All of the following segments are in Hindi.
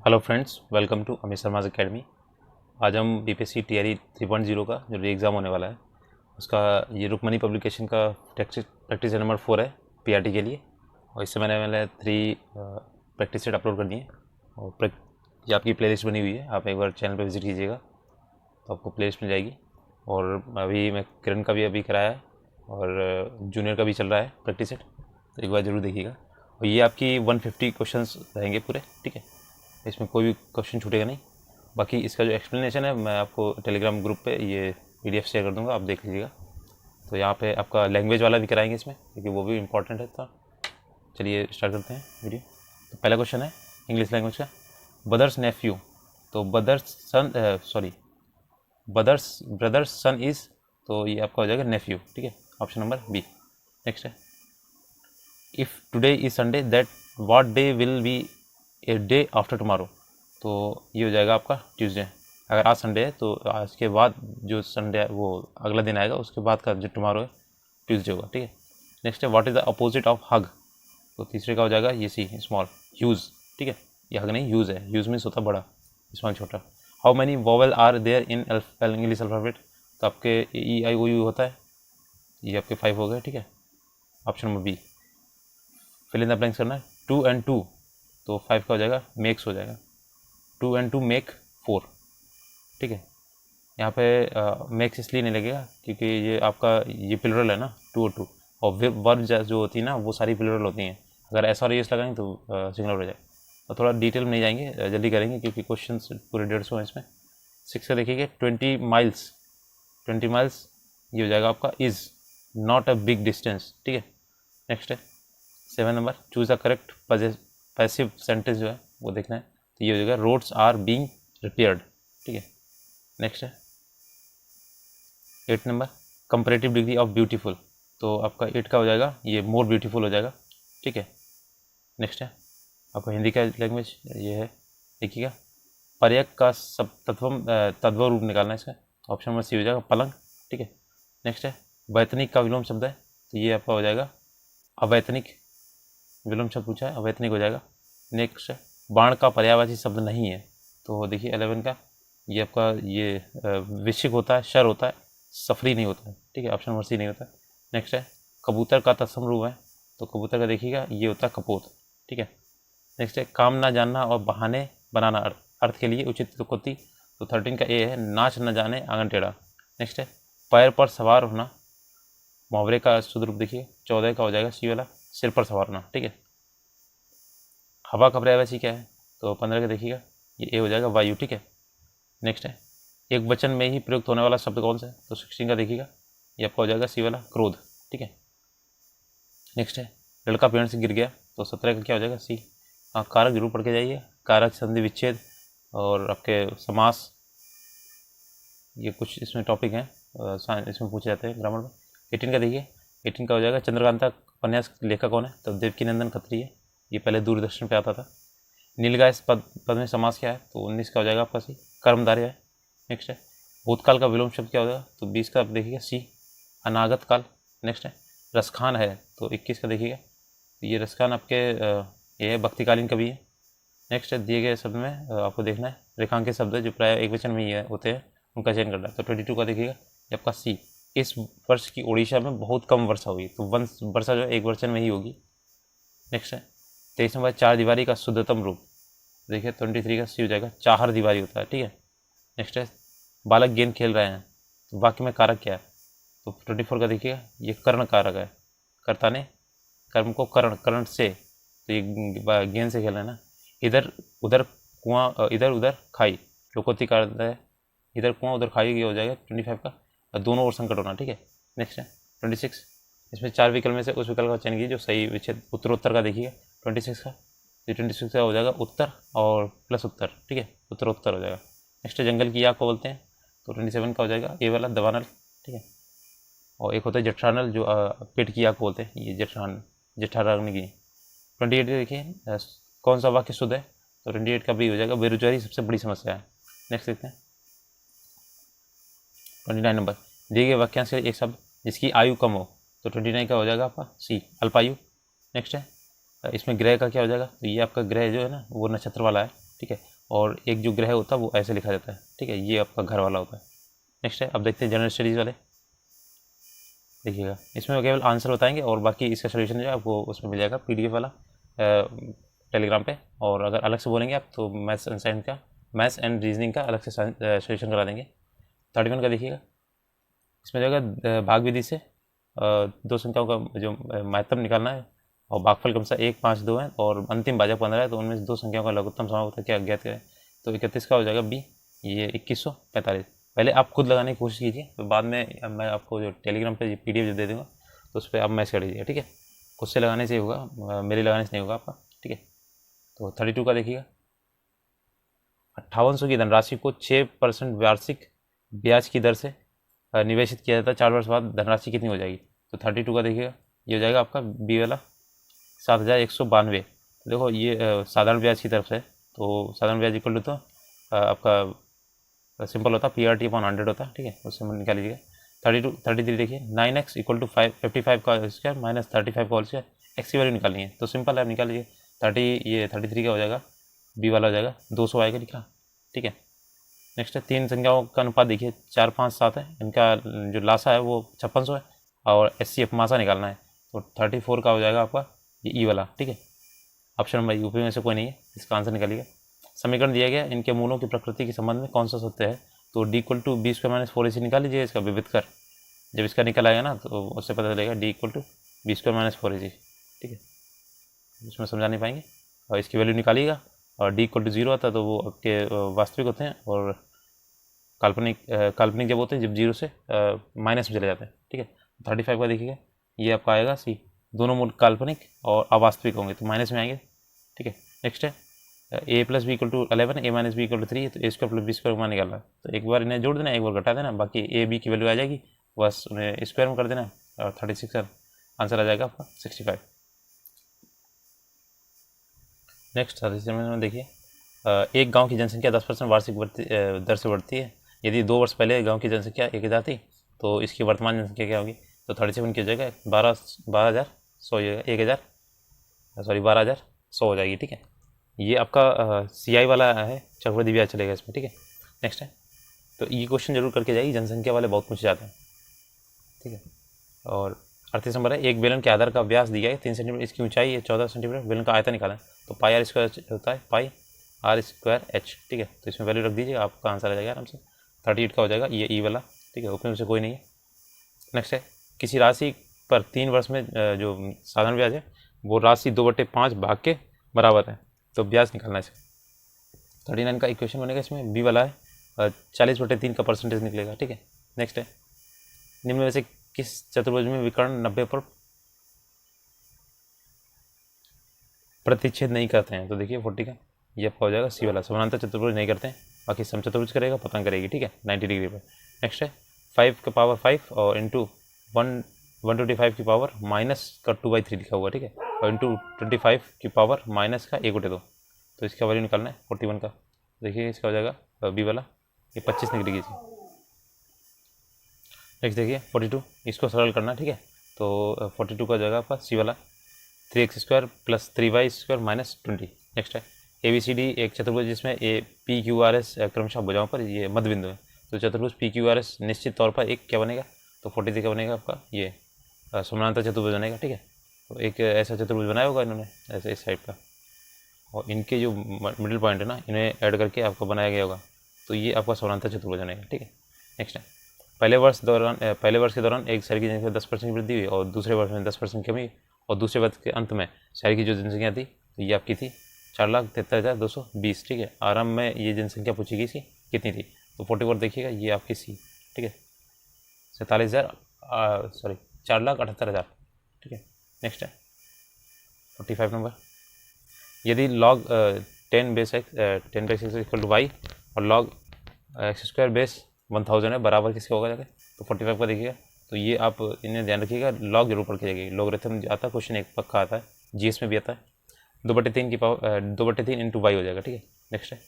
Hello friends, welcome to Amit Sharma academy. आज हम बीपीएससी टीआरई 3.0 का जो एग्ज़ाम होने वाला है उसका ये रुक्मणी पब्लिकेशन का प्रैक्टिस नंबर 4 है पीआरटी के लिए। और इससे मैंने 3 प्रैक्टिस सेट अपलोड कर दिए और ये आपकी प्लेलिस्ट बनी हुई है। आप एक बार चैनल पर विजिट कीजिएगा तो आपको प्लेलिस्ट मिल जाएगी। और अभी मैं किरण का भी अभी कराया है और जूनियर का भी चल रहा है प्रैक्टिस सेट, तो एक बार ज़रूर देखिएगा। और ये आपकी 150 क्वेश्चंस रहेंगे पूरे, ठीक है। इसमें कोई भी क्वेश्चन छूटेगा नहीं। बाकी इसका जो एक्सप्लेनेशन है मैं आपको टेलीग्राम ग्रुप पे ये पीडीएफ शेयर कर दूंगा, आप देख लीजिएगा। तो यहाँ पे आपका लैंग्वेज वाला भी कराएंगे इसमें, क्योंकि वो भी इम्पॉर्टेंट है। तो चलिए स्टार्ट करते हैं वीडियो। तो पहला क्वेश्चन है इंग्लिश लैंग्वेज का, ब्रदर्स नेफ्यू। तो ब्रदर्स सन इज़, तो ये आपका हो जाएगा नेफ्यू, ठीक है, ऑप्शन नंबर बी। नेक्स्ट है, if today is Sunday that what day will be a day after tomorrow. तो ये हो जाएगा आपका ट्यूसडे। अगर आज संडे है तो आज के बाद जो संडे है वो अगला दिन आएगा, उसके बाद का जो टुमारो है ट्यूसडे होगा, ठीक है। नेक्स्ट है, what is the opposite of hug. तो तीसरे का हो जाएगा ये सी स्मॉल, ह्यूज, ठीक है। ये हग नहीं, ह्यूज है। ह्यूज मीन्स होता बड़ा, स्मॉल छोटा। How many vowel are there in English alphabet. तो आपके ई आई ओ यू होता है, ये आपके 5 हो गए, ठीक है। Option number B. Fill in the blanks करना है। 2 and 2, तो 5 का हो जाएगा मेक्स हो जाएगा। 2 and 2 मेक 4, ठीक है। यहाँ पे मेक्स इसलिए नहीं लगेगा क्योंकि ये आपका ये प्लुरल है ना, 2 और 2, और वर्ब जो होती है ना वो सारी प्लुरल होती हैं। अगर ऐसा और एस लगाएंगे तो सिंगुलर हो जाए। तो थोड़ा डिटेल में नहीं जाएंगे, जल्दी करेंगे क्योंकि क्वेश्चन पूरे 150 हैं इसमें। 6 का देखिए 20 माइल्स, 20 माइल्स ये हो जाएगा आपका is not a big distance, ठीक है। नेक्स्ट है 7 number, choose the correct passive sentence जो है वो देखना है। तो ये हो जाएगा रोड्स आर बीइंग रिपेयर्ड, ठीक है। नेक्स्ट है 8 number, comparative degree of beautiful. तो आपका 8 का हो जाएगा ये मोर ब्यूटीफुल हो जाएगा, ठीक है। नेक्स्ट है आपका हिंदी का लैंग्वेज ये है, देखिएगा पर्यक का सब तद्भव रूप निकालना है इसका। ऑप्शन नंबर सी हो जाएगा पलंग, ठीक है। नेक्स्ट है वैतनिक का विलोम शब्द है, तो ये आपका हो जाएगा अवैतनिक। विलोम शब्द पूछा है, अवैतनिक हो जाएगा। नेक्स्ट है बाण का पर्यायवाची शब्द नहीं है, तो देखिए 11 का ये आपका ये विशिक होता है, शर होता है, सफरी नहीं होता है, ठीक है। ऑप्शन नंबर सी नहीं होता है। नेक्स्ट है कबूतर का तत्सम रूप है, तो कबूतर का देखिएगा ये होता है कपोत, ठीक है। नेक्स्ट है काम ना जानना और बहाने बनाना अर्थ के लिए उचित त्रुटि, तो 13 का ए है नाच न जाने आंगन टेढ़ा। नेक्स्ट है पैर पर सवार होना, मुहावरे का शुद्ध रूप देखिए। 14 का हो जाएगा सी वाला सिर पर सवार होना, ठीक है। हवा का पर्यायवाची क्या है, तो 15 का देखिएगा ये ए हो जाएगा वायु, ठीक है। नेक्स्ट है एक वचन में ही प्रयुक्त होने वाला शब्द कौन सा है, तो 16 का देखिएगा ये आपका हो जाएगा सी वाला क्रोध, ठीक है। नेक्स्ट है लड़का पेड़ से गिर गया, तो 17 का क्या हो जाएगा सी। कारक जरूर पढ़ के जाइए, कारक संधि विच्छेद और आपके समास, ये कुछ इसमें टॉपिक हैं इसमें पूछे जाते हैं ग्रामर में। 18 का देखिए, 18 का हो जाएगा चंद्रकांता उपन्यास लेखक कौन है, तो देवकी नंदन खत्री है, ये पहले दूरदर्शन पे आता था। नीलगाय पद में समास क्या है, तो 19 का हो जाएगा आपका सी कर्मधारय है। नेक्स्ट है भूतकाल का विलोम शब्द क्या हो जाएगा, तो 20 का आप देखिएगा सी अनागत काल। नेक्स्ट है रसखान है, तो 21 का देखिएगा ये रसखान आपके ये है भक्तिकालीन कवि है। नेक्स्ट है दिए गए शब्द में आपको देखना है रेखांकित शब्द जो प्राय एक वचन में ही होते हैं उनका चयन करना है, तो 22 का देखिएगा ये आपका सी इस वर्ष की उड़ीसा में बहुत कम वर्षा हुई, तो वर्षा जो है एक वचन में ही होगी। नेक्स्ट है 23 नंबर चार दीवारी का शुद्धतम रूप, देखिए 23 का सी हो जाएगा चार दीवारी होता है, ठीक है। नेक्स्ट है बालक गेंद खेल रहे हैं, तो वाक्य में कारक क्या है, तो 24 का देखिएगा ये कर्ण कारक है, कर्ता ने कर्म को कर्ण से, तो ये गेंद से खेल रहे हैं ना। इधर उधर कुआं इधर उधर खाई, लोकोक्ति कारक है, इधर कुआं उधर खाई, ये हो जाएगा 25 का दोनों ओर संकट होना, ठीक है। नेक्स्ट है 26, इसमें 4 विकल्प में से उस विकल्प का चयन कीजिए जो सही विच्छेद उत्तरोत्तर का देखिए 26 का, ये 26 का हो जाएगा उत्तर और प्लस उत्तर, ठीक है, उत्तरोत्तर हो जाएगा। नेक्स्ट जंगल की आग को बोलते हैं, तो 27 का हो जाएगा ए वाला दवानल, ठीक है। और एक होता है जठरानल जो पेट की आग को बोलते हैं, ये जठराग्नि की। 28 देखिए कौन सा वाक्य शुद्ध है, तो 28 का भी हो जाएगा बेरोजगारी सबसे बड़ी समस्या है। नेक्स्ट देखते हैं 29 नंबर, दिए गए वाक्यांश से एक शब्द जिसकी आयु कम हो, तो 29 का हो जाएगा आपका सी अल्पायु। नेक्स्ट है इसमें ग्रह का क्या हो जाएगा, तो ये आपका ग्रह जो है ना वो नक्षत्र वाला है, ठीक है, और एक जो ग्रह होता है वो ऐसे लिखा जाता है, ठीक है, ये आपका घर वाला होता है। नेक्स्ट है, अब देखते हैं जनरल स्टडीज़ वाले। देखिएगा, इसमें केवल आंसर बताएंगे और बाकी इसका सोल्यूशन जो है आपको उसमें मिल जाएगा PDF वाला टेलीग्राम पे, और अगर अलग से बोलेंगे आप तो मैथ्स एंड साइंस का, मैथ्स एंड रीजनिंग का अलग से सोल्यूशन करा देंगे। 31 का देखिएगा, इसमें जाएगा भाग विधि से दो संख्याओं का जो महत्तम निकालना है, और भागफल क्रमशः 1, 5, 2 है और अंतिम भाजक 15 है, तो उनमें से दो संख्याओं का लघुत्तम समानुपाती क्या ज्ञात करें। तो 31 का हो जाएगा B, ये 2145। पहले आप खुद लगाने की कोशिश कीजिए, तो बाद में मैं आपको जो टेलीग्राम पे PDF जो दे दूँगा तो उस पर आप मैच कर लीजिएगा, ठीक है। खुद से लगाने से होगा, मेरे लगाने से नहीं होगा आपका, ठीक है। तो 32 का देखिएगा, 5800 की धनराशि को 6% वार्षिक ब्याज की दर से निवेशित किया जाता है, 4 वर्ष बाद धनराशि कितनी हो जाएगी। तो 32 का देखिएगा, ये हो जाएगा आपका B वाला 7192। तो देखो ये साधारण ब्याज की तरफ से, तो साधारण ब्याज इक्वल टू तो आपका सिंपल होता है PRT/100 होता है, ठीक है, उससे निकाल लीजिएगा। 33 देखिए, 9x इक्वल टू 55 का स्क्वायर माइनस 35 का होल स्क्वायर, एक्स की वैल्यू निकालनी है, तो सिंपल है, निकाल लीजिए। 33 का हो जाएगा, B वाला हो जाएगा 200 आएगा लिखा, ठीक है। नेक्स्ट है, तीन संख्याओं का अनुपात देखिए 4, 5, 7 है, इनका जो लासा है वो 5600 है और SCF मासा निकालना है, तो 34 का हो जाएगा आपका ये E वाला, ठीक है। ऑप्शन नंबर यूपी में से कोई नहीं है, इसका आंसर निकालिएगा। समीकरण दिया गया, इनके मूलों की प्रकृति के संबंध में कौन सा सत्य है। तो D = B² - 4AC निकाल लीजिए, इसका विविध कर, जब इसका निकल आएगा ना तो उससे पता चलेगा D = B² - 4AC, ठीक है। इसमें समझा नहीं पाएंगे, और इसकी वैल्यू निकालिएगा, और D = 0 आता है तो वो आपके वास्तविक होते हैं, और काल्पनिक जब होते हैं जब 0 से माइनस में चले जाते हैं, ठीक है। 35 का देखिएगा, ये आपका आएगा C, दोनों मूल काल्पनिक और अवास्तविक होंगे तो माइनस में आएंगे, ठीक है। नेक्स्ट है, A + B = 11, A - B = 3, तो A² + B² मान निकालना है, तो एक बार इन्हें जोड़ देना, एक बार घटा देना, बाकी A, B की वैल्यू आ जाएगी, बस उन्हें स्क्वायर में कर देना, और 36 का आंसर आ जाएगा आपका 65। नेक्स्ट 37 में देखिए, एक गांव की जनसंख्या 10% वार्षिक दर से बढ़ती है, यदि 2 वर्ष पहले गांव की जनसंख्या 1000 थी तो इसकी वर्तमान जनसंख्या क्या होगी। तो 37 की जगह 12,100 हो जाएगी, ठीक है। ये आपका CI वाला है, चक्रवृद्धि ब्याज चलेगा इसमें, ठीक है। नेक्स्ट है, तो ये क्वेश्चन जरूर करके जाएगी, जनसंख्या वाले बहुत पूछे जाते हैं, ठीक है। और 38 नंबर है, एक बेलन के आधार का व्यास दिया है 3 सेंटीमीटर, इसकी ऊंचाई है 14 सेंटीमीटर, बेलन का आयतन निकालें, तो πr² होता है πr²h, ठीक है। तो इसमें वैल्यू रख दीजिए, आपका आंसर आ जाएगा आराम से। 38 का हो जाएगा ये E वाला, ठीक है, उसमें से कोई नहीं है। नेक्स्ट है, किसी राशि पर 3 वर्ष में जो साधारण ब्याज है वो राशि 2/5 भाग के बराबर है, तो ब्याज निकालना है इसे। 39 का इक्वेशन बनेगा, इसमें B वाला है 40/3 का परसेंटेज निकलेगा, ठीक है। नेक्स्ट है, निम्न में से किस चतुर्भुज में विकर्ण 90 पर प्रतिच्छेद नहीं करते हैं। तो देखिए 40 का ये आपका हो जाएगा C वाला, समानांतर चतुर्भुज नहीं करते हैं, बाकी सम चतुर्भुज करेगा, पतंग करेगी, ठीक है, 90 डिग्री पर। नेक्स्ट है, 5 का पावर 5 और इंटू 125 की पावर -2/3 लिखा हुआ, ठीक है, और इंटू 25 की पावर -1/2, तो इसका वैल्यू निकालना है 41 का। देखिए इसका हो जाएगा B वाला, ये 25 निकल गई थी। नेक्स्ट देखिए 42, इसको सरल करना, ठीक है, तो 42 का हो जाएगा आपका C वाला 3x² + 3y² - 20। नेक्स्ट है, ABCD एक चतुर्भुज जिसमें PQRS क्रमशः भुजाओं पर ये मध्य बिंदु है, तो चतुर्भुज PQRS निश्चित तौर पर एक क्या बनेगा, तो 43 का बनेगा आपका ये समानांतर चतुर्भुज बनेगा, ठीक है। तो एक ऐसा चतुर्भुज बनाया होगा इन्होंने ऐसे इस टाइप का, और इनके जो मिडिल पॉइंट है ना इन्हें ऐड करके आपको बनाया गया होगा, तो ये आपका समानांतर चतुर्भुज बनेगा, ठीक है। नेक्स्ट है, पहले वर्ष के दौरान एक शहर की जनसंख्या 10% की वृद्धि हुई और दूसरे वर्ष में 10% कमी हुई, और दूसरे वर्ष के अंत में शहर की जो जनसंख्या थी तो ये आपकी थी 4,73,220, ठीक है। आरंभ में ये जनसंख्या पूछी गई थी कितनी थी, तो 44 देखिएगा, ये आपकी C, ठीक है, 4,78,000, ठीक है। नेक्स्ट है 45 नंबर, यदि log 10/x = y और log x² बेस 1000 है, बराबर किसके होगा जाके, तो 45 का देखिएगा। तो ये आप इन्हें ध्यान रखिएगा, लॉग जरूर पढ़ के जाइएगा, लॉगरिथम आता है, क्वेश्चन एक पक्का आता है, GS में भी आता है। 2/3 की पावर 2/3 इंटू y हो जाएगा, ठीक है। नेक्स्ट है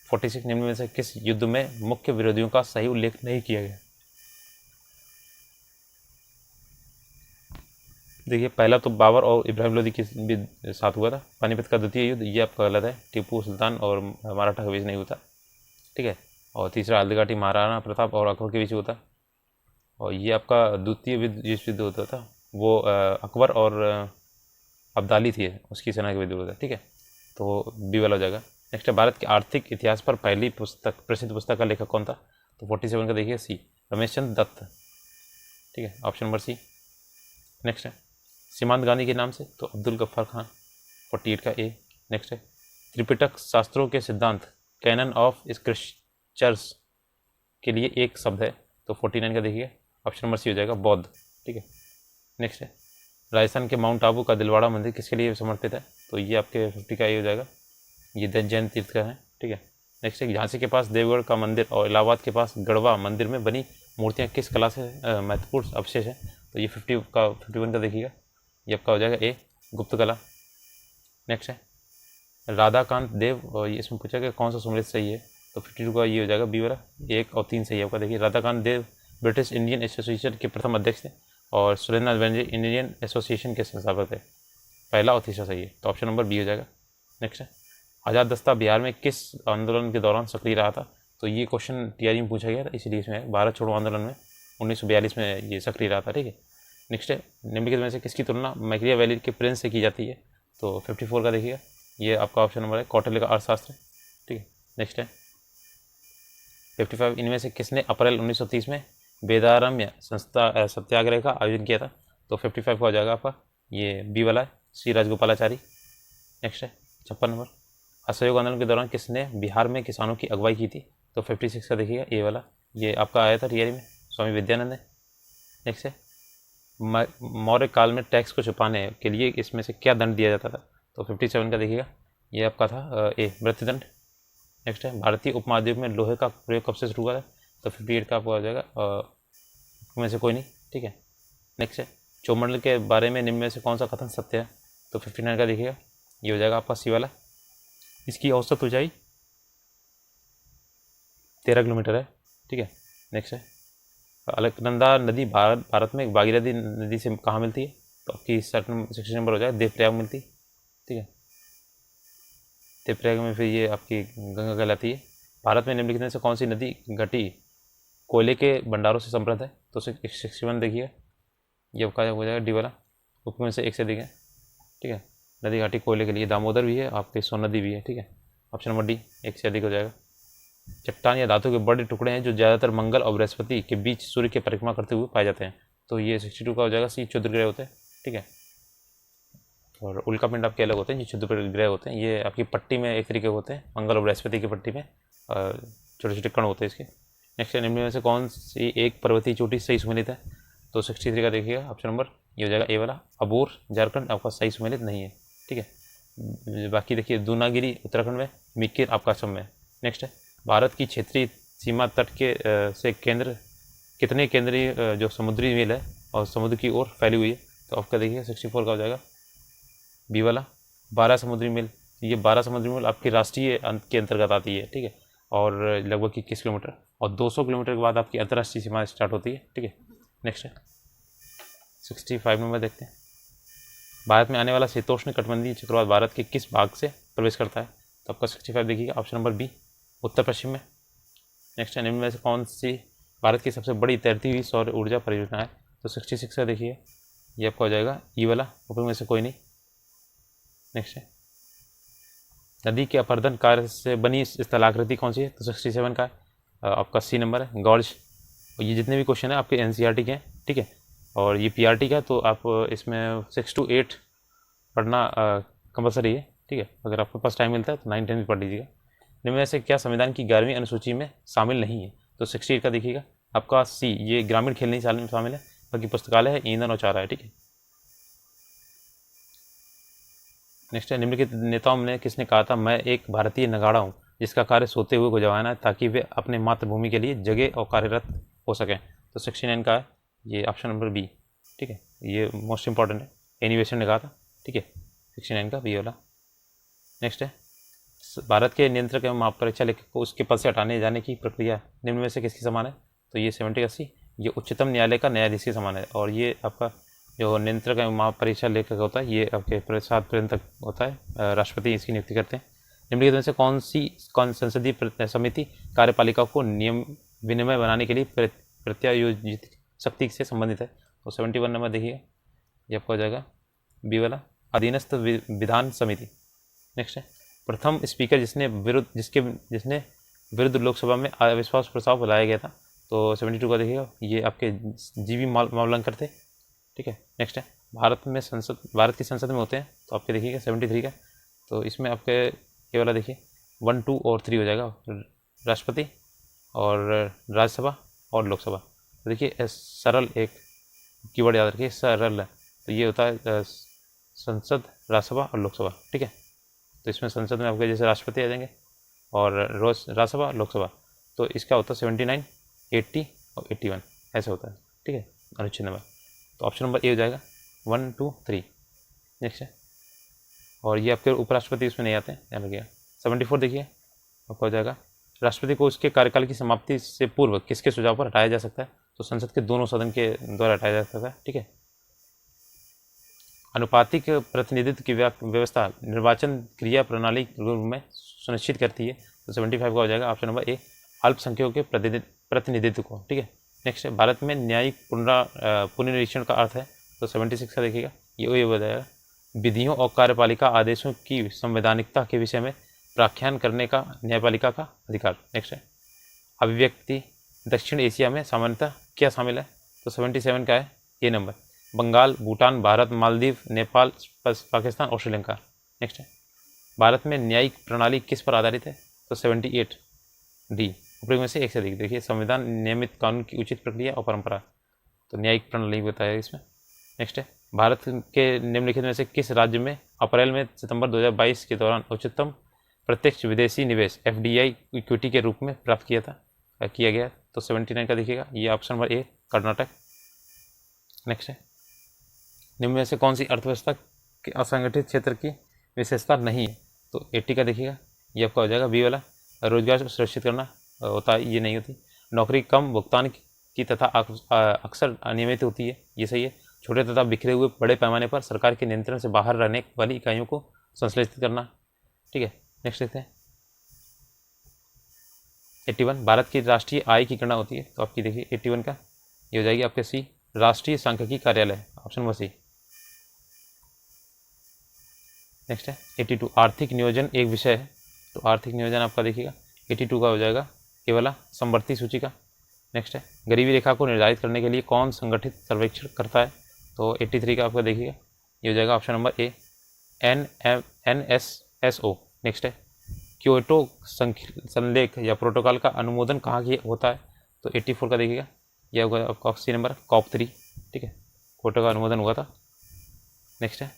46, निम्न में से किस युद्ध में मुख्य विरोधियों का सही उल्लेख नहीं किया गया। देखिए पहला तो बाबर और इब्राहिम लोदी के भी साथ हुआ था। पानीपत का द्वितीय युद्ध ये आपका गलत है, टीपू सुल्तान और मराठा के बीच नहीं होता, ठीक है। और तीसरा हल्दीघाटी महाराणा प्रताप और अकबर के बीच होता। और ये आपका द्वितीय विश्व युद्ध होता था वो अकबर और अब्दाली थी उसकी सेना के विरुद्ध होता, ठीक है। तो बी वाला हो जाएगा। नेक्स्ट है भारत के आर्थिक इतिहास पर पहली पुस्तक, प्रसिद्ध पुस्तक का लेखक कौन था? तो 47 का देखिए सी, रमेश चंद्र दत्त, ठीक है, ऑप्शन नंबर सी। नेक्स्ट है सीमांत गांधी के नाम से, तो अब्दुल गफ्फार खान, 48 का ए। नेक्स्ट है त्रिपिटक शास्त्रों के सिद्धांत, कैनन ऑफ स्क्रिप्चर्स के लिए एक शब्द है, तो 49 का देखिए ऑप्शन नंबर सी हो जाएगा, बौद्ध, ठीक है। नेक्स्ट है राजस्थान के माउंट आबू का दिलवाड़ा मंदिर किसके लिए समर्पित है? तो ये आपके 50 का ए हो जाएगा, ये जैन तीर्थ का है, ठीक है। नेक्स्ट है झांसी के पास देवगढ़ का मंदिर और इलाहाबाद के पास गढ़वा मंदिर में बनी मूर्तियाँ किस कला से महत्वपूर्ण अवशेष है? तो ये 51 का देखिएगा, ये आपका हो जाएगा ए, गुप्त कला। नेक्स्ट है राधाकांत देव, और ये इसमें पूछा कि कौन सा सुमेलित सही है? तो 52 का ये हो जाएगा बी वाला, 1 और 3 सही है आपका। देखिए राधाकांत देव ब्रिटिश इंडियन एसोसिएशन के प्रथम अध्यक्ष थे और सुरेंद्रनाथ बनर्जी इंडियन एसोसिएशन के संस्थापक थे। पहला और तीसरा सही है, तो ऑप्शन नंबर बी हो जाएगा। नेक्स्ट है आज़ाद दस्ता बिहार में किस आंदोलन के दौरान सक्रिय रहा था? तो ये क्वेश्चन टीआरई में पूछा गया था, इसलिए इसमें भारत छोड़ो आंदोलन में 1942 में ये सक्रिय रहा था, ठीक है। नेक्स्ट है निम्नलिखित में से किसकी तुलना मैकियावेली के प्रिंस से की जाती है? तो 54 का देखिएगा, ये आपका ऑप्शन नंबर है, कौटिल्य का अर्थशास्त्र, ठीक है। नेक्स्ट है 55 इनमें से किसने अप्रैल 1930 में वेदारण्य संस्था सत्याग्रह का आयोजन किया था? तो 55 का हो जाएगा आपका ये बी वाला है, सी राजगोपालाचारी। नेक्स्ट है 56 नंबर असहयोग आंदोलन के दौरान किसने बिहार में किसानों की अगुवाई की थी? तो 56 का देखिएगा ए वाला, ये आपका आया था टीआरई में, स्वामी विद्यानंद है। नेक्स्ट है मौर्य काल में टैक्स को छुपाने के लिए इसमें से क्या दंड दिया जाता था? तो 57 का देखिएगा, ये आपका था ए, मृत्युदंड। नेक्स्ट है भारतीय उपमहाद्वीप में लोहे का प्रयोग कब से शुरू हुआ है? तो 58 का आपको आ जाएगा में से कोई नहीं, ठीक है। नेक्स्ट है चौमंडल के बारे में निम्न में से कौन सा कथन सत्य है? तो 59 का देखिएगा, ये हो जाएगा आपका सी वाला, इसकी औसत ऊंचाई 13 किलोमीटर है, ठीक है। नेक्स्ट है अलकनंदा नदी भारत में भागीरथी नदी से कहाँ मिलती है? तो आपकी 60 नंबर हो जाएगा, देवप्रयाग मिलती, ठीक है। देवप्रयाग में फिर ये आपकी गंगा कहलाती है। भारत में निम्नलिखित में से कौन सी नदी घटी कोयले के भंडारों से समृद्ध है? तो 61 देखिए, ये आपका हो जाएगा डी वाला, उपमें से एक से अधिक है, ठीक है। नदी घाटी कोयले के लिए दामोदर भी है, आपके सोन नदी भी है, ठीक है। ऑप्शन नंबर डी, एक से अधिक हो जाएगा। चट्टान या धातु के बड़े टुकड़े हैं जो ज़्यादातर मंगल और बृहस्पति के बीच सूर्य की परिक्रमा करते हुए पाए जाते हैं। तो ये 62 का हो जाएगा, सी क्षुद्र ग्रह होते हैं, ठीक है। और उल्का पिंड आपके अलग होते हैं, जो क्षुद्र ग्रह होते हैं ये आपकी पट्टी में एक तरीके होते हैं, मंगल और बृहस्पति की पट्टी में छोटे छोटे कण होते हैं इसके। नेक्स्ट निम्न में से कौन सी एक पर्वतीय चोटी सही सुमेलित है? तो 63 का देखिएगा, ऑप्शन नंबर ये हो जाएगा ए वाला, अबोर झारखंड आपका सही सुमेलित नहीं है, ठीक है। बाकी देखिए दूनागिरी उत्तराखंड में, मिकिर आपका असम में। नेक्स्ट है भारत की क्षेत्रीय सीमा तट के से केंद्र कितने केंद्रीय जो समुद्री मील है और समुद्र की ओर फैली हुई है? तो आपका देखिए 64 का हो जाएगा बी वाला, 12 समुद्री मील। ये 12 समुद्री मील आपकी राष्ट्रीय के अंतर्गत आती है, ठीक है। और लगभग 21 किलोमीटर, और 200 किलोमीटर के बाद आपकी अंतर्राष्ट्रीय सीमा स्टार्ट होती है, ठीक है। नेक्स्ट है 65 नंबर देखते हैं, भारत में आने वाला शीतोष्ण कटिबंधीय चक्रवात भारत के किस भाग से प्रवेश करता है? तो आपका 65 देखिएगा, ऑप्शन नंबर बी, उत्तर पश्चिम में। नेक्स्ट है निम्न में से कौन सी भारत की सबसे बड़ी तैरती हुई सौर ऊर्जा परियोजना है? तो 66 का देखिए, ये आपका हो जाएगा ई वाला, ऊपर में से कोई नहीं। नेक्स्ट है नदी के अपरदन कार्य से बनी स्थलाकृति कौन सी है? तो 67 का आपका सी नंबर है, गॉर्ज। और ये जितने भी क्वेश्चन है आपके एनसीईआरटी के हैं, ठीक है। और ये पीआरटी का, तो आप इसमें 6 to 8 पढ़ना कंपलसरी है, ठीक है। अगर आपके पास टाइम मिलता है तो 9-10 भी पढ़ लीजिएगा। निम्न में से क्या संविधान की 11वीं अनुसूची में शामिल नहीं है? तो 68 का देखिएगा, आपका सी, ये ग्रामीण खेल नहीं शामिल है, बाकी पुस्तकालय है, ईंधन और चारा है, ठीक है। नेक्स्ट है निम्नलिखित नेताओं ने किसने कहा था मैं एक भारतीय नगाड़ा हूँ जिसका कार्य सोते हुए गुजरवाना है ताकि वे अपने मातृभूमि के लिए जगह और कार्यरत हो सकें? तो 69 का है, ये ऑप्शन नंबर बी, ठीक है। ये मोस्ट इंपॉर्टेंट है, एनिवेशन ने कहा था, ठीक है, 69 का बी वाला। नेक्स्ट है भारत के नियंत्रक एवं महापरीक्षा लेखक को उसके पद से हटाने जाने की प्रक्रिया निम्न में से किसके समान है? तो ये 70 का सी, ये उच्चतम न्यायालय का न्यायाधीश के समान है। और ये आपका जो नियंत्रक महापरीक्षा लेखक होता है ये आपके प्रसाद पर्यंत होता है, राष्ट्रपति इसकी नियुक्ति करते हैं। निम्नलिखित में से कौन संसदीय समिति कार्यपालिका को नियम विनिमय बनाने के लिए प्रत्यायोजित शक्ति से संबंधित है? तो 71 नंबर देखिए, ये आपका हो जाएगा बी वाला, अधीनस्थ विधान समिति। नेक्स्ट है, प्रथम स्पीकर जिसने विरुद्ध लोकसभा में अविश्वास प्रस्ताव लाया गया था? तो 72 का देखिएगा, ये आपके जीवी मावलंकर थे। ठीक है, नेक्स्ट है, भारत की संसद में होते हैं, तो आपके देखिएगा 73 का, तो इसमें आपके ये वाला देखिए 1, 2 और 3 हो जाएगा, राष्ट्रपति और राज्यसभा और लोकसभा। तो देखिए सरल, एक कीवर्ड याद रखिए, सरल है, तो ये होता है संसद, राज्यसभा और लोकसभा। ठीक है, तो इसमें संसद में आपके जैसे राष्ट्रपति आ जाएंगे और राज्यसभा लोकसभा, तो इसका होता है 79, 80 और 81 ऐसे होता है। ठीक है, अनुच्छेद नंबर, तो ऑप्शन नंबर ए हो जाएगा 1, 2, 3। नेक्स्ट है, और ये आपके उपराष्ट्रपति इसमें नहीं आते हैं, ध्यान रखिएगा। 74 देखिए, आपका हो जाएगा, राष्ट्रपति को उसके कार्यकाल की समाप्ति से पूर्व किसके सुझाव पर हटाया जा सकता है? तो संसद के दोनों सदन के द्वारा हटाया जा सकता है। ठीक है, अनुपातिक प्रतिनिधित्व की व्यवस्था निर्वाचन क्रिया प्रणाली के रूप में सुनिश्चित करती है। तो 75 का हो जाएगा ऑप्शन नंबर ए, अल्पसंख्यकों के प्रतिनिधित्व को। ठीक है, नेक्स्ट है, भारत में न्यायिक पुनरीक्षण का अर्थ है? तो 76 का देखिएगा, ये बताएगा, विधियों और कार्यपालिका आदेशों की संवैधानिकता के विषय में व्याख्यान करने का न्यायपालिका का अधिकार। नेक्स्ट है, अभिव्यक्ति दक्षिण एशिया में सामान्यतः क्या शामिल है? तो 77 का है ए नंबर, बंगाल, भूटान, भारत, मालदीव, नेपाल, पाकिस्तान और श्रीलंका। नेक्स्ट है, भारत में न्यायिक प्रणाली किस पर आधारित है? तो 78 डी, ऊपरी में से एक से अधिक। देखिए, संविधान, नियमित कानून की उचित प्रक्रिया और परंपरा, तो न्यायिक प्रणाली बताया इसमें। नेक्स्ट है, भारत के निम्नलिखित में से किस राज्य में अप्रैल में सितंबर 2022 के दौरान उच्चतम प्रत्यक्ष विदेशी निवेश FDI इक्विटी के रूप में प्राप्त किया गया? तो 79 का देखिएगा, ये option number A, Karnataka. Next है, निम्न में से कौन सी अर्थव्यवस्था के असंगठित क्षेत्र की विशेषता नहीं है? तो 80 का देखिएगा, ये आपका हो जाएगा बी वाला, रोजगार सुरक्षित करना होता है, ये नहीं होती। नौकरी कम भुगतान की तथा अक्सर अनियमित होती है, ये सही है। छोटे तथा बिखरे हुए बड़े पैमाने पर सरकार के नियंत्रण से बाहर रहने वाली इकाइयों को संश्लेषित करना। ठीक है, नेक्स्ट देखते हैं 81, भारत की राष्ट्रीय आय की गणना होती है? तो आपकी देखिए 81 का ये हो जाएगी आपके सी, राष्ट्रीय सांख्यिकी कार्यालय, ऑप्शन नंबर सी। नेक्स्ट है 82, आर्थिक नियोजन एक विषय है? तो आर्थिक नियोजन आपका देखिएगा 82 का हो जाएगा ये वाला, समवर्ती सूची का। नेक्स्ट है, गरीबी रेखा को निर्धारित करने के लिए कौन संगठित सर्वेक्षण करता है? तो 83 का आपका देखिएगा, ये हो जाएगा option number A, NSSO। Next है, क्योटो संलेख या प्रोटोकॉल का अनुमोदन कहाँ की होता है? तो 84 का देखिएगा, यह होगा आपका सी नंबर, COP3। ठीक है, क्योटो का अनुमोदन हुआ था। नेक्स्ट है,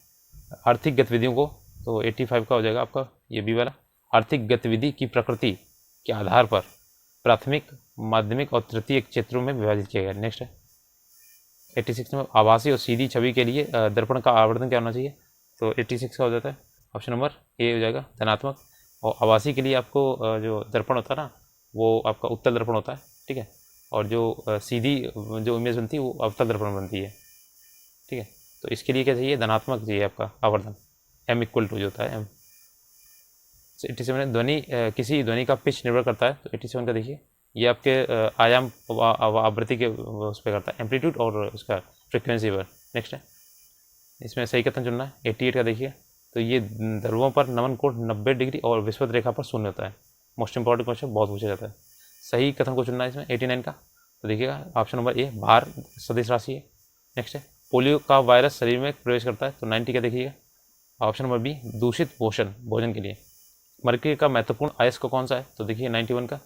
आर्थिक गतिविधियों को, तो 85 का हो जाएगा आपका ये बी वाला, आर्थिक गतिविधि की प्रकृति के आधार पर प्राथमिक, माध्यमिक और तृतीयक क्षेत्रों में विभाजित किया गया। नेक्स्ट है 86 में, आभासी और सीधी छवि के लिए दर्पण का आवर्धन क्या होना चाहिए? तो 86 का हो जाता है ऑप्शन नंबर ए हो जाएगा, धनात्मक। और आभासी के लिए आपको जो दर्पण होता है ना, वो आपका उत्तल दर्पण होता है। ठीक है, और जो सीधी जो इमेज बनती है वो अवतल दर्पण बनती है। ठीक है, तो इसके लिए क्या चाहिए? धनात्मक चाहिए आपका आवर्धन, M=2 जो होता है M। 87 ध्वनि, किसी ध्वनि का पिच निर्भर करता है? तो 87 का देखिए, ये आपके आयाम आवृत्ति के उस पर करता है, एम्पलीट्यूड और उसका फ्रिक्वेंसी पर। नेक्स्ट है, इसमें सही कथन चुनना है 88 का देखिए, तो ये ध्रुवों पर नमन कोण 90 डिग्री और विषुवत रेखा पर शून्य होता है। मोस्ट इंपॉर्टेंट क्वेश्चन, बहुत पूछा जाता है। सही कथन को चुनना है इसमें 89 का, तो देखिएगा ऑप्शन नंबर ए, भार सदिश राशि है। नेक्स्ट है, पोलियो का वायरस शरीर में प्रवेश करता है? तो 90 का देखिएगा, ऑप्शन नंबर बी, दूषित भोजन के लिए। मरकरी का महत्वपूर्ण अयस्क कौन सा है? तो देखिए 91 का,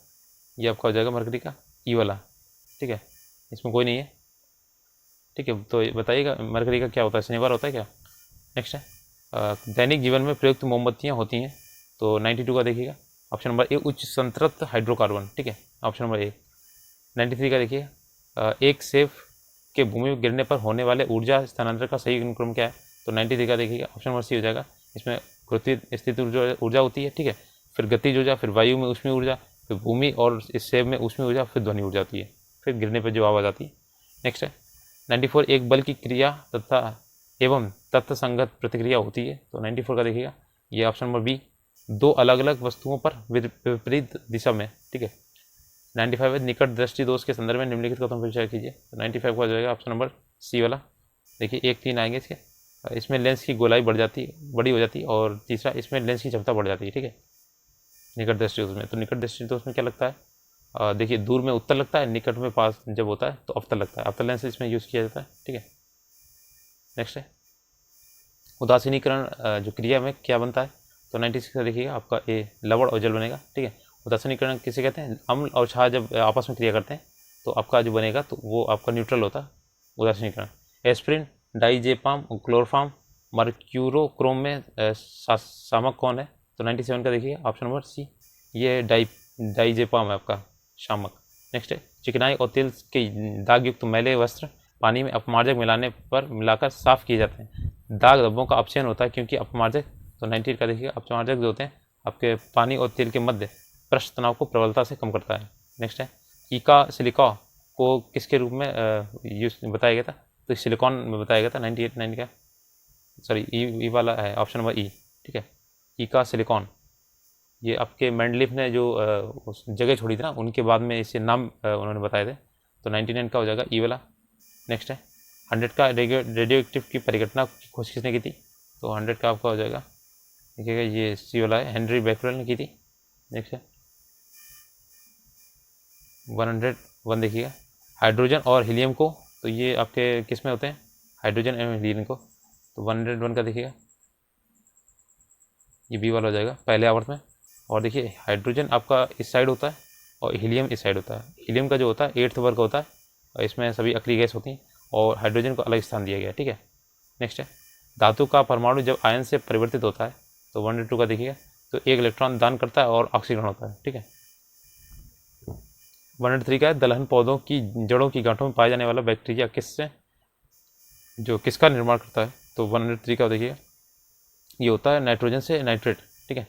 ये आपका हो जाएगा मरकरी का ई वाला। ठीक है, इसमें कोई नहीं है। ठीक है, तो बताइएगा मरकरी का क्या होता है, शनिवार होता है क्या? नेक्स्ट है, दैनिक जीवन में प्रयुक्त मोमबत्तियाँ होती हैं? तो 92 का देखिएगा, ऑप्शन नंबर ए, उच्च संतृप्त हाइड्रोकार्बन। ठीक है, ऑप्शन नंबर ए। 93 का देखिए, एक सेब के भूमि में गिरने पर होने वाले ऊर्जा स्थानांतरण का सही अनुक्रम क्या है? तो 93 का देखिएगा, ऑप्शन नंबर सी हो जाएगा। इसमें गुरुत्वीय स्थिति ऊर्जा होती है। ठीक है, फिर गतिज ऊर्जा, फिर वायु में ऊष्मीय ऊर्जा, फिर भूमि और इस सेब में ऊष्मीय ऊर्जा, फिर ध्वनि ऊर्जा होती है, फिर गिरने पर जो आवाज़ आती है। नेक्स्ट है, 94 एक बल की क्रिया तथा एवं तत्व संगत प्रतिक्रिया होती है, तो 94 का देखिएगा ये ऑप्शन नंबर बी, दो अलग अलग वस्तुओं पर विपरीत दिशा में, ठीक है। 95 है निकट दृष्टि दोष के संदर्भ में निम्नलिखित कथनों पर विचार कीजिए, तो 95 का हो जाएगा ऑप्शन नंबर सी वाला। देखिए 1 3 आएंगे इसके, इसमें लेंस की गोलाई बड़ी हो जाती है, और तीसरा इसमें लेंस की क्षमता बढ़ जाती है, ठीक है, निकट दृष्टि दोष में। तो निकट दृष्टि दोष में क्या लगता है, देखिए दूर में उत्तर लगता है, निकट में पास जब होता है तो अवतल लगता है, अवतल लेंस इसमें यूज़ किया जाता है, ठीक है। नेक्स्ट है उदासीनीकरण, जो क्रिया में क्या बनता है, तो 96 का देखिएगा आपका ए लवण और जल बनेगा, ठीक है। उदासीनीकरण किसे कहते हैं, अम्ल और क्षार जब आपस में क्रिया करते हैं तो आपका जो बनेगा तो वो आपका न्यूट्रल होता है उदासीनीकरण। एस्प्रिन, डाइजेपाम, क्लोरोफार्म, मर्क्यूरोक्रोम में शामक कौन है, तो 97 का देखिए ऑप्शन नंबर सी, ये डाइजेपाम है आपका शामक। नेक्स्ट है चिकनाई और तेल के दाग युक्त मैले वस्त्र पानी में अपमार्जक मिलाकर साफ किए जाते हैं, दाग धब्बों का अपचयन होता है क्योंकि अपमार्जक, तो 98 का देखिए अपमार्जक जो होते हैं आपके पानी और तेल के मध्य पृष्ठ तनाव को प्रबलता से कम करता है। नेक्स्ट है ईका सिलिका को किसके रूप में यूज बताया गया था, तो सिलिकॉन में बताया गया था 98 का, सॉरी ई वाला है ऑप्शन नंबर ई, ठीक है। ईका सिलिकॉन ये आपके मेंडलीफ ने जो उस जगह छोड़ी थी ना, उनके बाद में इसे नाम उन्होंने बताए थे, तो 99 का हो जाएगा ई वाला। नेक्स्ट है 100 का रेडियो एक्टिव की परिघटना की खोज किसने की थी, तो 100 का आपका हो जाएगा देखिएगा ये सी वाला है, हेनरी बैकवेल ने की थी। नेक्स्ट है 101 देखिएगा हाइड्रोजन और हीलियम को, तो ये आपके किस में होते हैं, हाइड्रोजन एवं हीलियम को, तो 101 का देखिएगा ये बी वाला हो जाएगा पहले आवर्त में। और देखिए हाइड्रोजन आपका इस साइड होता है और हीलियम इस साइड होता है, हीलियम का जो होता है 8th वर्ग होता है और इसमें सभी अक्रिय गैस होती हैं, और हाइड्रोजन को अलग स्थान दिया गया, ठीक है। नेक्स्ट है धातु का परमाणु जब आयन से परिवर्तित होता है, तो 102 का देखिएगा तो एक इलेक्ट्रॉन दान करता है और ऑक्सीकरण होता है, ठीक है। 103 का है दलहन पौधों की जड़ों की गांठों में पाया जाने वाला बैक्टीरिया किसका निर्माण करता है, तो 103 का देखिएगा ये होता है नाइट्रोजन से नाइट्रेट, ठीक है।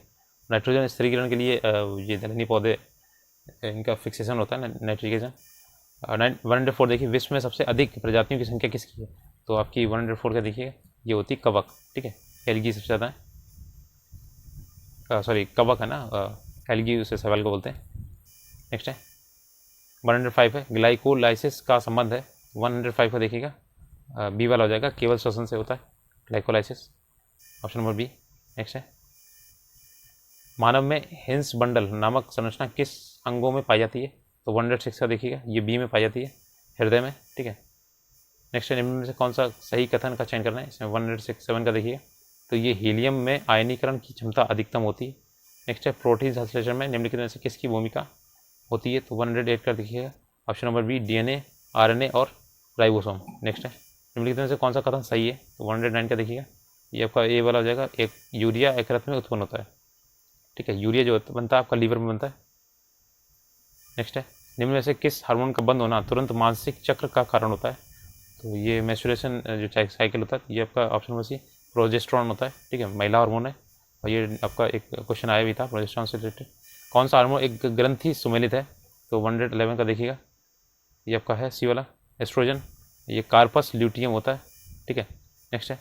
नाइट्रोजन स्थिरीकरण के लिए ये दलहनी पौधे इनका फिक्सेशन होता है नाइट्रिकेशन। 104 देखिए विश्व में सबसे अधिक प्रजातियों की संख्या किसकी है, तो आपकी 104 का देखिएगा ये होती कवक, ठीक है, एल्गी सबसे ज़्यादा है, सॉरी कवक है ना, एल्गी उसे सवाल को बोलते हैं। नेक्स्ट है 105 है ग्लाइकोलाइसिस का संबंध है, 105 का देखिएगा बी वाला हो जाएगा, केवल श्वसन से होता है glycolysis, option number B. Next है मानव में हिंस बंडल नामक संरचना किस अंगों में पाई जाती है, तो 106 का देखिएगा ये बी में पाई जाती है, हृदय में, ठीक है। नेक्स्ट है निम्न में से कौन सा सही कथन का चयन करना है, इसमें 107 का देखिएगा तो ये हीलियम में आयनीकरण की क्षमता अधिकतम होती है। नेक्स्ट है प्रोटीन संश्लेषण में निम्नलिखित में से किसकी भूमिका होती है, तो 108 का देखिएगा option number B DNA, RNA और राइबोसोम। नेक्स्ट है निम्नलिखित में से कौन सा कथन सही है, तो 109 का देखिएगा ये आपका ए वाला हो जाएगा, एक यूरिया एक रक्त में उत्पन्न होता है, ठीक है। यूरिया जो बनता है आपका लीवर में बनता है। नेक्स्ट है निम्न में से किस हार्मोन का बंद होना तुरंत मानसिक चक्र का कारण होता है, तो ये मेंस्ट्रुएशन जो साइकिल होता है ये आपका ऑप्शन नंबर सी प्रोजेस्टेरॉन होता है, ठीक है, महिला हार्मोन है। और ये आपका एक क्वेश्चन आया भी था प्रोजेस्टेरॉन से रिलेटेड, कौन सा हार्मोन एक ग्रंथि सुमेलित है, तो 111 का देखिएगा ये आपका है सी वाला एस्ट्रोजन, ये कार्पस ल्यूटियम होता है, ठीक है। नेक्स्ट है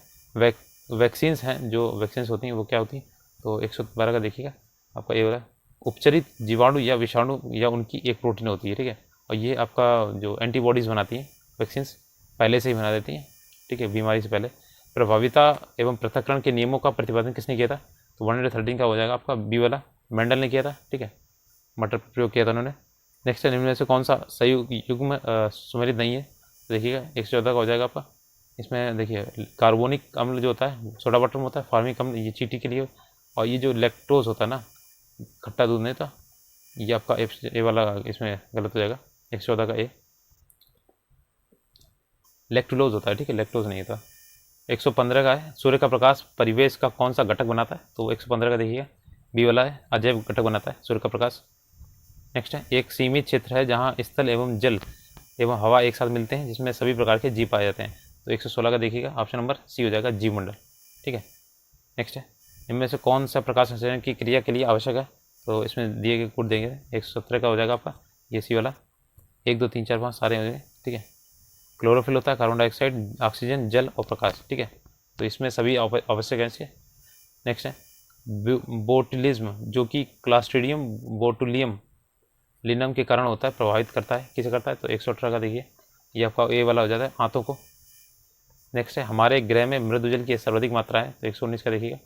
वैक्सीन्स हैं, जो वैक्सीन्स होती हैं वो क्या होती हैं, तो 112 का देखिएगा आपका ये वाला उपचरित जीवाणु या विषाणु या उनकी एक प्रोटीन होती है, ठीक है। और ये आपका जो एंटीबॉडीज़ बनाती हैं वैक्सीन्स पहले से ही बना देती हैं, ठीक है, बीमारी से पहले। प्रभाविता एवं पृथक्करण के नियमों का प्रतिपादन किसने किया था, तो 113 का हो जाएगा आपका बी वाला, मेंडल ने किया था, ठीक है, मटर पर प्रयोग किया था उन्होंने। नेक्स्ट है निम्न में से कौन सा सही युग में सुमेलित नहीं है, तो देखिएगा 114 का हो जाएगा आपका, इसमें देखिए कार्बोनिक अम्ल जो होता है सोडा वाटर में होता है, फार्मिक अम्ल ये चीटी के लिए, और ये जो लैक्टोज होता है ना खट्टा दूध नहीं था, ये आपका ए वाला इसमें गलत हो जाएगा, 114 का ए लैक्टुलोज होता है, ठीक है, लैक्टोज नहीं था। 115 का है सूर्य का प्रकाश परिवेश का कौन सा घटक बनाता है, तो 115 का देखिए बी वाला है, अजैव घटक बनाता है सूर्य का प्रकाश। नेक्स्ट है एक सीमित क्षेत्र है जहाँ स्थल एवं जल एवं हवा एक साथ मिलते हैं जिसमें सभी प्रकार के जीव पाए जाते हैं, तो 116 का देखिएगा ऑप्शन नंबर सी हो जाएगा जीवमंडल, ठीक है। नेक्स्ट है इनमें से कौन सा प्रकाश संश्लेषण की क्रिया के लिए आवश्यक है, तो इसमें दिए गए कोड देंगे, 117 का हो जाएगा आपका ये सी वाला, 1 2 3 4 5 सारे हो जाएंगे, ठीक है। क्लोरोफिल होता है, कार्बन डाइऑक्साइड, ऑक्सीजन, जल और प्रकाश, ठीक है। तो इसमें सभी आवश्यक गैस है। नेक्स्ट है बोtulism, जो कि क्लास्ट्रीडियम बोटुलियम लिनम के कारण होता है, प्रभावित करता है, किसे करता है, तो 118 का देखिए, ये आपका ए वाला हो जाता है, हाथों को। नेक्स्ट है हमारे ग्रह में मृदुजल की सर्वाधिक मात्रा है, तो 119 का देखिएगा,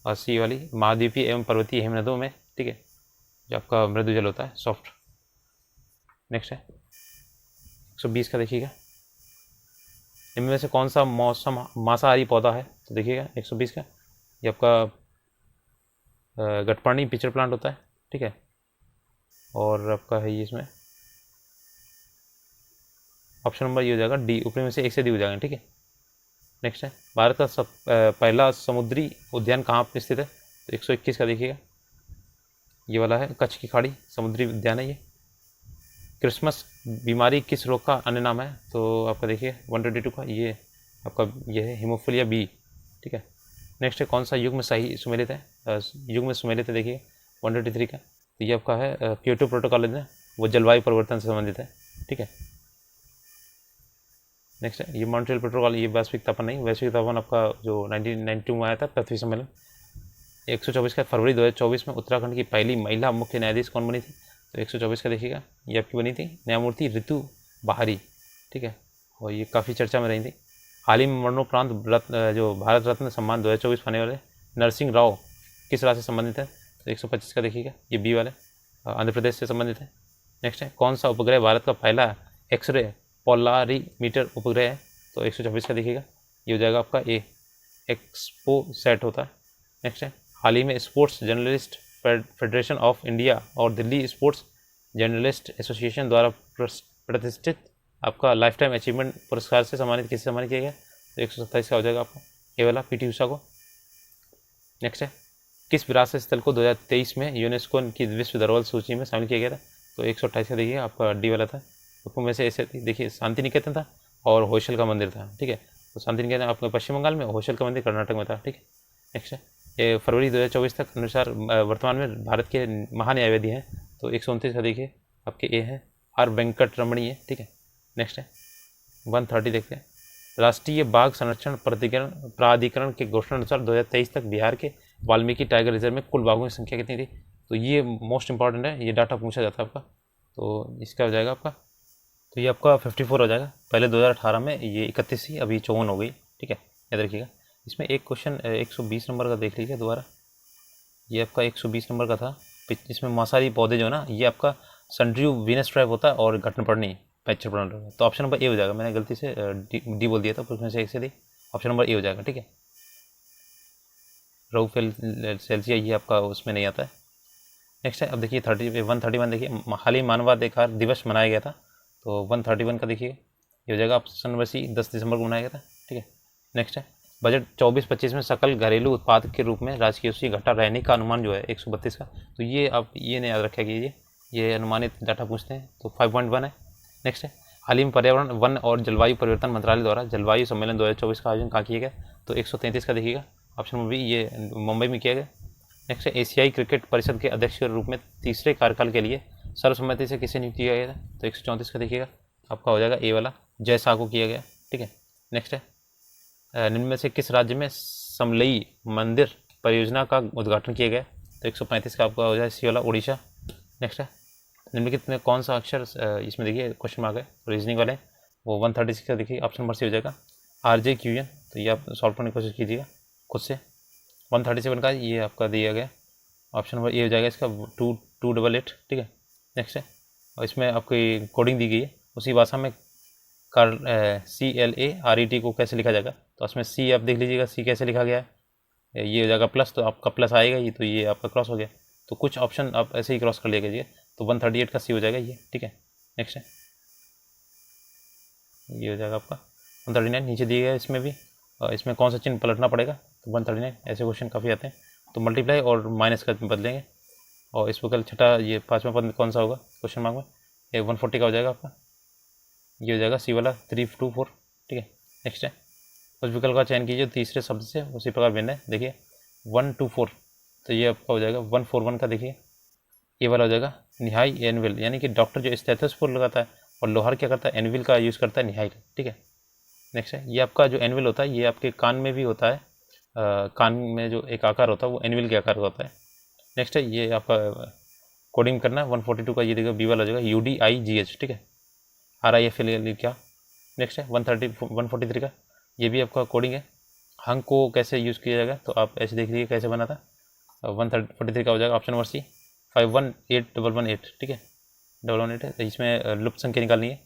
और सी वाली महाद्वीपीय एवं पर्वतीय हिमनदों में, ठीक है, जो आपका मृदुजल होता है, सॉफ्ट। नेक्स्ट है 120 का देखिएगा, इनमें से कौन सा मौसम मांसाहारी पौधा है, तो देखिएगा 120 का, ये आपका गटपर्णी पिचर प्लांट होता है, ठीक है, और आपका है ये इसमें ऑप्शन नंबर ये हो जाएगा डी, ऊपर में से एक से डी हो जाएगा, ठीक है। नेक्स्ट है भारत का पहला समुद्री उद्यान कहाँ पर स्थित है, तो 121 का देखिएगा, ये वाला है कच्छ की खाड़ी समुद्री उद्यान है ये। क्रिसमस बीमारी किस रोग का अन्य नाम है, तो आपका देखिए 122 का, ये आपका ये है हीमोफिलिया बी, ठीक है। नेक्स्ट है कौन सा युग में सही सुमेलित है, युग में सुमेलित है, देखिए 123 का, तो ये आपका है क्योटो प्रोटोकॉल है, वो जलवायु परिवर्तन से संबंधित है, ठीक है। नेक्स्ट है ये मॉन्ट्रियल प्रोटोकॉल, ये वैश्विक तापमान नहीं, वैश्विक तापमान आपका जो 1992 में आया था पृथ्वी सम्मेलन। 124 का फरवरी 2024 में उत्तराखंड की पहली महिला मुख्य न्यायाधीश कौन बनी थी, तो 124 का देखिएगा, ये आपकी बनी थी न्यायमूर्ति ऋतु बाहरी, ठीक है, और ये काफ़ी चर्चा में रही थी। हाल ही में मरणोपरांत जो भारत रत्न सम्मान 2024 पाने वाले नरसिंह राव किस राज्य से संबंधित है, तो 125 का देखिएगा, ये बी वाले आंध्र प्रदेश से संबंधित है। नेक्स्ट है कौन सा उपग्रह भारत का पहला एक्सरे पोलारीमीटर उपग्रह है, तो 126 का देखिएगा, ये हो जाएगा आपका ए, एक्सपो सेट होता है। नेक्स्ट है हाल ही में sports journalist federation of India और दिल्ली स्पोर्ट्स जर्नलिस्ट एसोसिएशन द्वारा प्रतिष्ठित आपका लाइफ टाइम अचीवमेंट पुरस्कार से सम्मानित किसे सम्मानित किया गया, तो 127 का हो जाएगा आपका ये वाला पीटी उषा को। नेक्स्ट है किस विरासत स्थल को 2023 में यूनेस्को की विश्व धरोहर सूची में शामिल किया गया था, तो 128 का देखिए आपका डी वाला था। उपो में से ऐसे देखिए शांति निकेतन था और होशल का मंदिर था, ठीक है, तो शांति निकेतन आपका पश्चिम बंगाल में, होशल का मंदिर कर्नाटक में था, ठीक है। नेक्स्ट है ये फरवरी 2024 तक अनुसार वर्तमान में भारत के महान्यायवादी हैं, तो 129 का देखिए आपके ए है आर वेंकट रमणी है, ठीक है। नेक्स्ट है 130 देखते हैं राष्ट्रीय बाघ संरक्षण प्राधिकरण के घोषणा अनुसार 2023 तक बिहार के वाल्मीकि टाइगर रिजर्व में कुल बाघों की संख्या कितनी थी, तो ये मोस्ट इंपॉर्टेंट है, ये डाटा पूछा जाता है आपका, तो इसका हो जाएगा आपका, तो ये आपका 54 हो जाएगा। पहले 2018 में ये 31 थी, अभी 54 हो गई, ठीक है, याद रखिएगा। इसमें एक क्वेश्चन 120 नंबर का देख लीजिए दोबारा, ये आपका 120 नंबर का था, इसमें मांसाहारी पौधे जो ना, ये आपका सनड्रू वीनस ट्राइब होता है और घटनपर्णी पैचर प्लांट, तो ऑप्शन नंबर ए हो जाएगा, मैंने गलती से डी बोल दिया था, उसमें से एक से दी, ऑप्शन नंबर ए हो जाएगा, ठीक है। रोफेल सेल्सिया ये आपका उसमें नहीं आता है। नेक्स्ट है अब देखिए 131 देखिए हाल ही मानवाधिकार दिवस मनाया गया था, तो 131 का देखिए ये हो जाएगा ऑप्शन नंबर सी, 10 दिसंबर को मनाया गया था, ठीक है। नेक्स्ट है बजट 24-25 में सकल घरेलू उत्पाद के रूप में राजकीय उसकी घटा रहने का अनुमान जो है 132 का, तो ये आप ये नहीं याद रखा कीजिए, ये अनुमानित डाटा पूछते हैं, तो 5.1 है। नेक्स्ट है हाल ही में पर्यावरण वन और जलवायु परिवर्तन मंत्रालय द्वारा जलवायु सम्मेलन 2024 का आयोजन कहाँ किया गया, तो 133 का देखिएगा, ऑप्शन नंबर बी ये मुंबई में किया गया। नेक्स्ट है एशियाई क्रिकेट परिषद के अध्यक्ष के रूप में तीसरे कार्यकाल के लिए सर्वसम्मति से किसे नियुक्त किया गया था, तो 134 का देखिएगा, आपका हो जाएगा ए वाला जय शाह को किया गया, ठीक है। नेक्स्ट है निम्न में से किस राज्य में समलई मंदिर परियोजना का उद्घाटन किया गया, तो 135 का आपका हो जाए सी वाला उड़ीसा। नेक्स्ट है निम्नलिखित में कौन सा अक्षर इसमें देखिए क्वेश्चन मार्क है, रीजनिंग वाले वो 136 का देखिए ऑप्शन नंबर सी हो जाएगा RJQN, तो ये आप सॉल्व करने की कोशिश कीजिएगा खुद से। 137 का ये आपका दिया गया, ऑप्शन नंबर ए हो जाएगा इसका 288, ठीक है। नेक्स्ट है और इसमें आपकी कोडिंग दी गई है, उसी भाषा में CLARET को कैसे लिखा जाएगा, तो उसमें सी आप देख लीजिएगा, सी कैसे लिखा गया है, ये हो जाएगा प्लस, तो आपका प्लस आएगा ये, तो ये आपका क्रॉस हो गया, तो कुछ ऑप्शन आप ऐसे ही क्रॉस कर लिया कीजिए, तो 138 का सी हो जाएगा ये, ठीक है। नेक्स्ट है ये हो जाएगा आपका 139 नीचे दिए गया, इसमें भी इसमें कौन सा चिन्ह पलटना पड़ेगा, तो 139 ऐसे क्वेश्चन काफ़ी आते हैं, तो मल्टीप्लाई और माइनस का बदलेंगे, और इस वक्त छठा ये 5वां पद कौन सा होगा क्वेश्चन मार्क में, ये 140 का हो जाएगा आपका, ये हो जाएगा सी वाला 324, ठीक है। नेक्स्ट है उस विकल्प का चयन कीजिए तीसरे शब्द से उसी प्रकार भिन्न है, देखिए 124, तो ये आपका हो जाएगा 141 का देखिए ये वाला हो जाएगा निहाई एनविल, यानी कि डॉक्टर जो स्टेथोस्कोप लगाता है और लोहार क्या करता है, एनविल का यूज़ करता है निहाई का, ठीक है। नेक्स्ट है, ये आपका जो एनविल होता है ये आपके कान में भी होता है, कान में जो एक आकार होता है वो एनविल के आकार का होता है। नेक्स्ट है, ये आपका कोडिंग करना है 142 का, ये देखो बी वाला हो जाएगा UDIGH, ठीक है। RIF क्या। नेक्स्ट है 143 का, ये भी आपका कोडिंग है। हंग को कैसे यूज़ किया जाएगा, तो आप ऐसे देख लीजिए कैसे बना था। 143 का हो जाएगा ऑप्शन नंबर सी 518118, ठीक है, 118 है। तो इसमें लुप्त संख्या निकालनी है,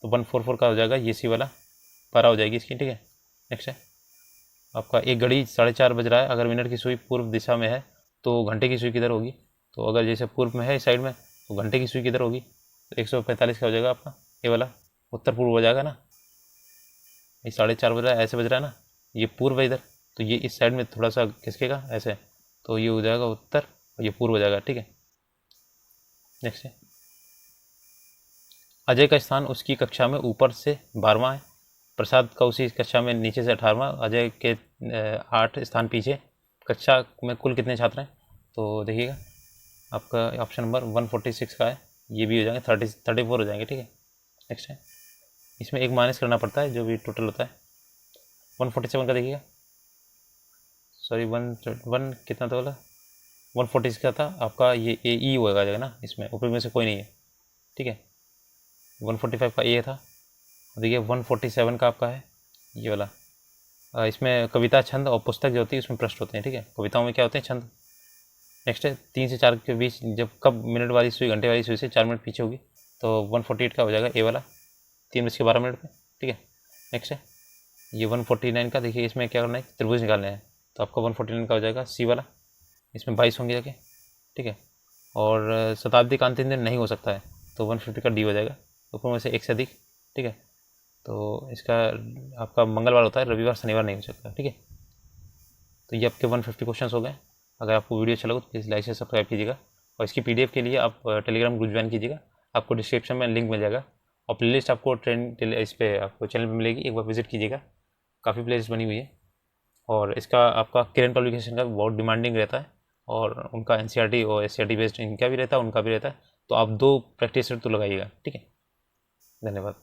तो 144 का हो जाएगा ये सी वाला पारा हो जाएगी इसकी, ठीक है। नेक्स्ट है आपका एक घड़ी 4:30 बज रहा है, अगर मिनट की सुई पूर्व दिशा में है तो घंटे की सुई किधर होगी, तो अगर जैसे पूर्व में है इस साइड में तो घंटे की सुई किधर होगी, तो 145 का हो जाएगा आपका ये वाला, उत्तर पूर्व हो जाएगा ना। ये 4:30 बज रहा है, ऐसे बज रहा है ना, ये पूर्व है इधर, तो ये इस साइड में थोड़ा सा खिसकेगा ऐसे, तो ये हो जाएगा उत्तर और ये पूर्व हो जाएगा, ठीक है। नेक्स्ट है अजय का स्थान उसकी कक्षा में ऊपर से 12वां है, प्रसाद का उसी कक्षा में नीचे से 18वां, अजय के 8 स्थान पीछे। कक्षा में कुल कितने छात्र हैं, तो देखिएगा आपका ऑप्शन नंबर 146 का है, ये भी हो जाएंगे 34 हो जाएंगे, ठीक है। नेक्स्ट है इसमें एक माइनस करना पड़ता है जो भी टोटल होता है। 147 का देखिएगा, सॉरी 1 कितना था बोला, 140 का था आपका, ये AE होगा जाएगा ना, इसमें ऊपर में से कोई नहीं है, ठीक है। 145 का ए था, देखिए 147 का आपका है ये वाला। इसमें कविता, छंद और पुस्तक जो होती है उसमें प्रश्न होते हैं, ठीक है। कविताओं में क्या होते हैं, छंद। नेक्स्ट है 3 से 4 के बीच जब कब मिनट वाली सुई घंटे वाली सुई से 4 मिनट पीछे होगी, तो 148 का हो जाएगा ए वाला, 3:12 पे, ठीक है। नेक्स्ट है ये 149 का, देखिए इसमें क्या करना है, त्रिभुज निकालना है, तो आपका 149 का हो जाएगा सी वाला, इसमें 22 होंगे जाके, ठीक है। और शताब्दी का अंतिम दिन नहीं हो सकता है, तो 150 का डी हो जाएगा, ऊपर में से एक से अधिक, ठीक है। तो इसका आपका मंगलवार होता है, रविवार शनिवार नहीं हो सकता, ठीक है। तो ये आपके 150 क्वेश्चन हो गए। अगर आपको वीडियो अच्छा लगा तो प्लीज़ लाइक से सब्सक्राइब कीजिएगा, और इसकी PDF के लिए आप टेलीग्राम ग्रुप ज्वाइन कीजिएगा, आपको डिस्क्रिप्शन में लिंक मिल जाएगा, और प्लेलिस्ट आपको इस पर आपको चैनल पर मिलेगी, एक बार विजिट कीजिएगा, काफ़ी प्लेलिस्ट बनी हुई है। और इसका आपका किरण पब्लिकेशन का बहुत डिमांडिंग रहता है, और उनका NCERT और SCERT बेस्ड इनका भी रहता है, उनका भी रहता है, तो आप 2 प्रैक्टिस तो लगाइएगा, ठीक है। धन्यवाद।